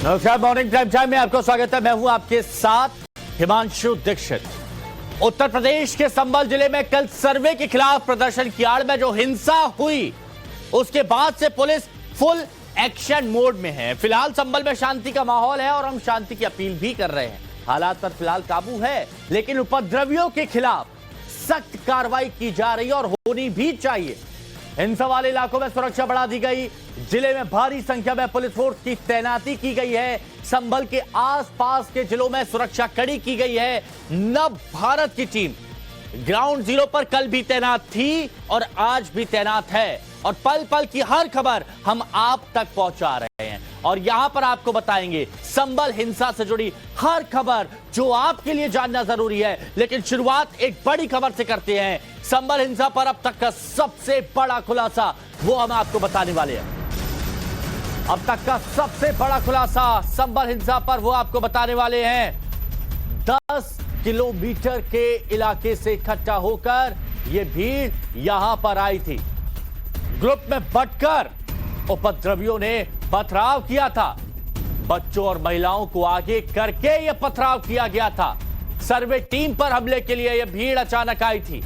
नमस्कार, morning prime time में आपको स्वागत है। मैं हूं आपके साथ हिमांशु दीक्षित। उत्तर प्रदेश के संभल जिले में कल सर्वे के खिलाफ प्रदर्शन की आड़ में जो हिंसा हुई, उसके बाद से पुलिस फुल एक्शन मोड में है। फिलहाल संभल में शांति का माहौल है और हम शांति की अपील भी कर रहे हैं। हालात पर फिलहाल काबू है, लेकिन उपद्रवियों के खिलाफ सख्त कार्रवाई की जा रही है और होनी भी चाहिए। हिंसा वाले इलाकों में सुरक्षा बढ़ा दी गई। जिले में भारी संख्या में पुलिस फोर्स की तैनाती की गई है। संभल के आसपास के जिलों में सुरक्षा कड़ी की गई है। नव भारत की टीम ग्राउंड जीरो पर कल भी तैनात थी और आज भी तैनात है और पल पल की हर खबर हम आप तक पहुंचा रहे हैं और यहां पर आपको बताएंगे संभल हिंसा से जुड़ी हर खबर जो आपके लिए जानना जरूरी है। लेकिन शुरुआत एक बड़ी खबर से करते हैं। संभल हिंसा पर अब तक का सबसे बड़ा खुलासा वो हम आपको बताने वाले हैं। अब तक का सबसे बड़ा खुलासा संभल हिंसा पर वो आपको बताने वाले हैं। 10 किलोमीटर के इलाके से इकट्ठा होकर यह भीड़ यहां पर आई थी। ग्रुप में बंटकर उपद्रवियों ने पथराव किया था। बच्चों और महिलाओं को आगे करके यह पथराव किया गया था। सर्वे टीम पर हमले के लिए यह भीड़ अचानक आई थी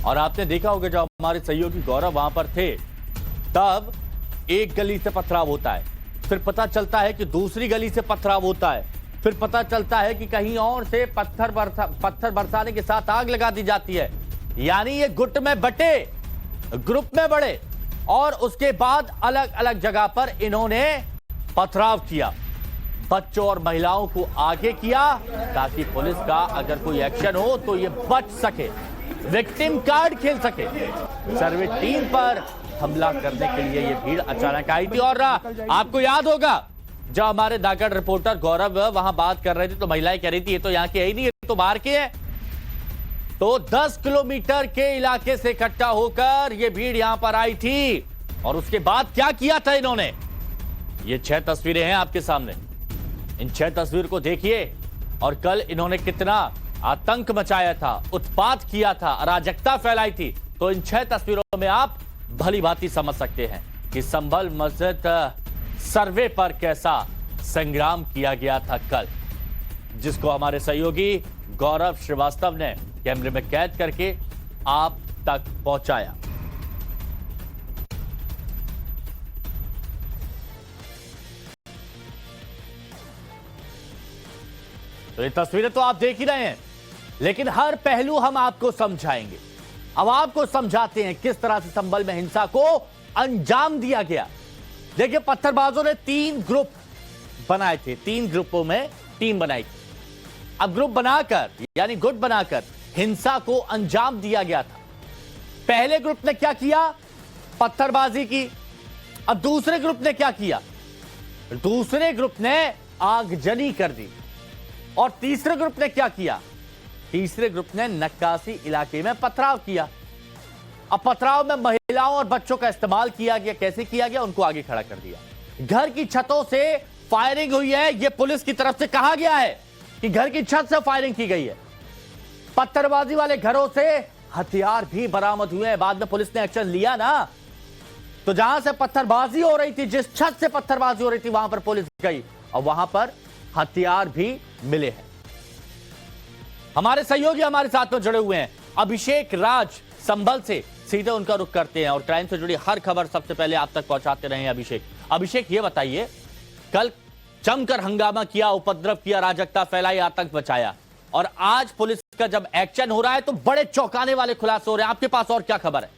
और आपने देखा होगा जब हमारे सहयोगी गौरव वहां पर थे, तब एक गली से पथराव होता है, फिर पता चलता है कि दूसरी गली से पथराव होता है, फिर पता चलता है कि कहीं और से पत्थर बरसाने के साथ आग लगा दी जाती है। यानी ये गुट में बटे, ग्रुप में बढ़े और उसके बाद अलग अलग जगह पर इन्होंने पथराव किया। बच्चों और महिलाओं को आगे किया ताकि पुलिस का अगर कोई एक्शन हो तो ये बच सके, विक्टिम कार्ड खेल सके। सर्वे टीम पर हमला करने के लिए ये भीड़ अचानक आई थी और आपको याद होगा जब हमारे दागड़ रिपोर्टर गौरव वहां बात कर रहे थे तो महिलाएं कह रही थी ये तो यहां के है ही नहीं, ये तो बाहर के है। तो 10 किलोमीटर के इलाके से इकट्ठा होकर यह भीड़ यहां पर आई थी और उसके बाद क्या किया था इन्होंने, ये 6 तस्वीरें हैं आपके सामने। इन 6 तस्वीर को देखिए और कल इन्होंने कितना आतंक मचाया था, उत्पात किया था, अराजकता फैलाई थी। तो इन 6 तस्वीरों में आप भली भांति समझ सकते हैं कि संभल मस्जिद सर्वे पर कैसा संग्राम किया गया था कल, जिसको हमारे सहयोगी गौरव श्रीवास्तव ने कैमरे में कैद करके आप तक पहुंचाया। तो ये तस्वीरें तो आप देख ही रहे हैं, लेकिन हर पहलू हम आपको समझाएंगे। अब आपको समझाते हैं किस तरह से संभल में हिंसा को अंजाम दिया गया। देखिए, पत्थरबाजों ने 3 ग्रुप बनाए थे, 3 ग्रुपों में टीम बनाई थी। अब ग्रुप बनाकर यानी गुट बनाकर हिंसा को अंजाम दिया गया था। पहले ग्रुप ने क्या किया, पत्थरबाजी की। अब दूसरे ग्रुप ने क्या किया, दूसरे ग्रुप ने आगजनी कर दी। और तीसरे ग्रुप ने क्या किया, तीसरे ग्रुप ने नक्काशी इलाके में पथराव किया। अब पथराव में महिलाओं और बच्चों का इस्तेमाल किया गया। कैसे किया गया, उनको आगे खड़ा कर दिया। घर की छतों से फायरिंग हुई है, यह पुलिस की तरफ से कहा गया है कि घर की छत से फायरिंग की गई है। पत्थरबाजी वाले घरों से हथियार भी बरामद हुए हैं। बाद में पुलिस ने एक्शन लिया ना, तो जहां से पत्थरबाजी हो रही थी, जिस छत से पत्थरबाजी हो रही थी, वहां पर पुलिस गई और वहां पर हथियार भी मिले हैं। हमारे सहयोगी हमारे साथ में जुड़े हुए हैं, अभिषेक राज संभल से, सीधे उनका रुख करते हैं और क्राइम से जुड़ी हर खबर सबसे पहले आप तक पहुंचाते रहे हैं। अभिषेक ये बताइए, कल जमकर हंगामा किया, उपद्रव किया, अराजकता फैलाई, आतंक मचाया और आज पुलिस का जब एक्शन हो रहा है तो बड़े चौंकाने वाले खुलासे हो रहे हैं। आपके पास और क्या खबर है?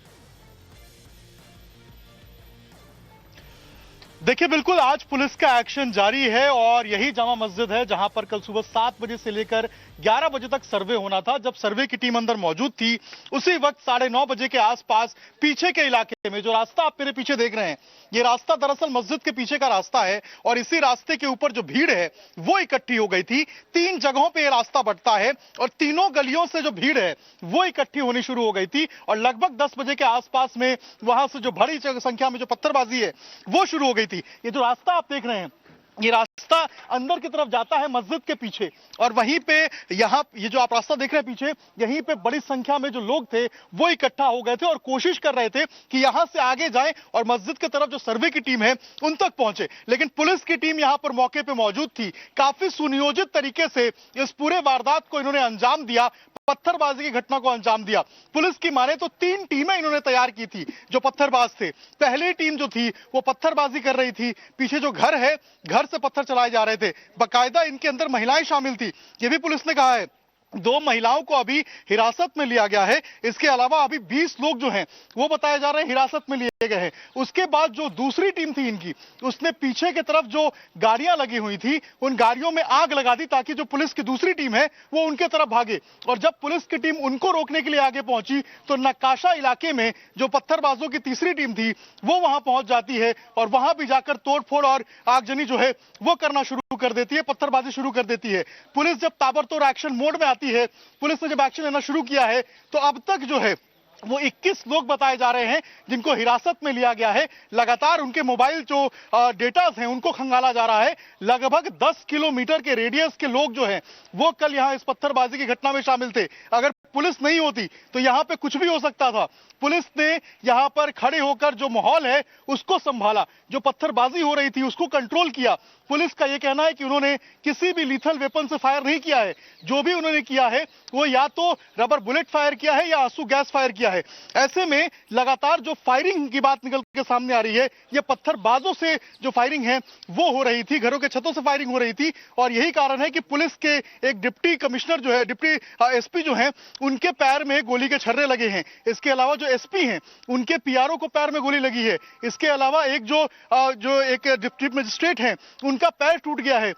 देखिए, बिल्कुल आज पुलिस का एक्शन जारी है और यही जामा मस्जिद है जहां पर कल सुबह 7 बजे से लेकर 11 बजे तक सर्वे होना था। जब सर्वे की टीम अंदर मौजूद थी, उसी वक्त 9:30 बजे के आसपास पीछे के इलाके में जो रास्ता आप मेरे पीछे देख रहे हैं, ये रास्ता दरअसल मस्जिद के पीछे का रास्ता है और इसी रास्ते के ऊपर जो भीड़ है वो इकट्ठी हो गई थी। 3 जगहों पर यह रास्ता बढ़ता है और तीनों गलियों से जो भीड़ है वो इकट्ठी होनी शुरू हो गई थी और लगभग 10 बजे के आसपास में वहां से जो बड़ी संख्या में जो पत्थरबाजी है वो शुरू हो गई थी। ये जो रास्ता आप देख रहे हैं, ये रास्ता अंदर की तरफ जाता है मस्जिद के पीछे, और वहीं पे यहाँ ये जो आप रास्ता देख रहे हैं पीछे, यहीं पे बड़ी संख्या में जो लोग थे वो इकट्ठा हो गए थे और कोशिश कर रहे थे कि यहाँ से आगे जाएं और मस्जिद की तरफ जो सर्वे की टीम है उन तक पहुंचे। लेकिन पुलिस की टीम यहाँ पर मौके पे मौजूद थी। काफी सुनियोजित तरीके से इस पूरे वारदात को इन्होंने अंजाम दिया, पत्थरबाजी की घटना को अंजाम दिया। पुलिस की माने तो 3 टीमें इन्होंने तैयार की थी जो पत्थरबाज थे। पहली टीम जो थी वो पत्थरबाजी कर रही थी, पीछे जो घर है घर से पत्थर चलाए जा रहे थे। बकायदा इनके अंदर महिलाएं शामिल थी, ये भी पुलिस ने कहा है। 2 महिलाओं को अभी हिरासत में लिया गया है। इसके अलावा अभी 20 लोग जो हैं वो बताए जा रहे हैं हिरासत में लिए गए हैं। उसके बाद जो दूसरी टीम थी इनकी, उसने पीछे की तरफ जो गाड़ियां लगी हुई थी उन गाड़ियों में आग लगा दी ताकि जो पुलिस की दूसरी टीम है वो उनके तरफ भागे। और जब पुलिस की टीम उनको रोकने के लिए आगे पहुंची तो नक्काशा इलाके में जो पत्थरबाजों की तीसरी टीम थी वो वहां पहुंच जाती है और वहां भी जाकर तोड़फोड़ और आगजनी जो है वो करना शुरू कर देती है, पत्थरबाजी शुरू कर देती है। पुलिस जब ताबड़तोड़ एक्शन मोड में आती है, पुलिस ने जब एक्शन लेना शुरू किया है, तो अब तक जो है वो 21 लोग बताए जा रहे हैं जिनको हिरासत में लिया गया है। लगातार उनके मोबाइल जो डेटास हैं उनको खंगाला जा रहा है। लगभग 10 किलोमीटर के रेडियस के लोग जो हैं वो कल यहां इस पत्थरबाजी की घटना में शामिल थे। अगर पुलिस नहीं होती तो यहां पे कुछ भी हो सकता था। पुलिस ने यहां पर खड़े होकर जो माहौल है उसको संभाला, जो पत्थरबाजी हो रही थी उसको कंट्रोल किया। पुलिस का यह कहना है कि उन्होंने किसी भी लीथल वेपन से फायर नहीं किया है। जो भी उन्होंने किया है वो या तो रबर बुलेट फायर किया है या आंसू गैस फायर किया है। ऐसे में लगातार जो फायरिंग की बात निकल के सामने आ रही है, ये पत्थरबाजों से जो फायरिंग है वो हो रही थी, घरों के छतों से फायरिंग हो रही थी। और यही कारण है कि पुलिस के एक डिप्टी कमिश्नर जो है, डिप्टी एसपी जो है, उनके पैर में गोली के छर्रे लगे हैं। इसके अलावा जो एसपी हैं उनके पीआरओ को पैर में गोली लगी है। इसके अलावा एक जो एक डिप्टी मजिस्ट्रेट हैं उनका पैर टूट गया है।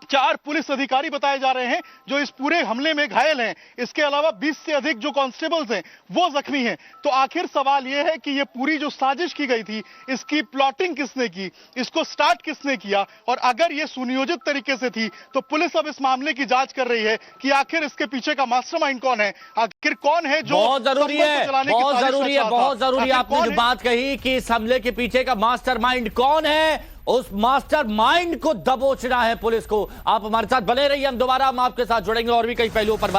4 पुलिस अधिकारी बताए जा रहे हैं जो इस पूरे हमले में घायल हैं। इसके अलावा 20 से अधिक जो कांस्टेबल्स हैं वो जख्मी हैं। तो आखिर सवाल यह है कि ये पूरी जो साजिश की गई थी इसकी प्लॉटिंग किसने की, इसको स्टार्ट किसने किया, और अगर ये सुनियोजित तरीके से थी तो पुलिस अब इस मामले की जांच कर रही है कि आखिर इसके पीछे का मास्टरमाइंड कौन है, आखिर कौन है जो बहुत जरूरी है, बहुत जरूरी है, बहुत जरूरी है आपने जो बात कही कि इस हमले के पीछे का मास्टरमाइंड कौन है, उस मास्टरमाइंड को दबोचना है पुलिस को। आप हमारे साथ बने रहिए, हम दोबारा आपके साथ जुड़ेंगे और भी कई पहलुओं पर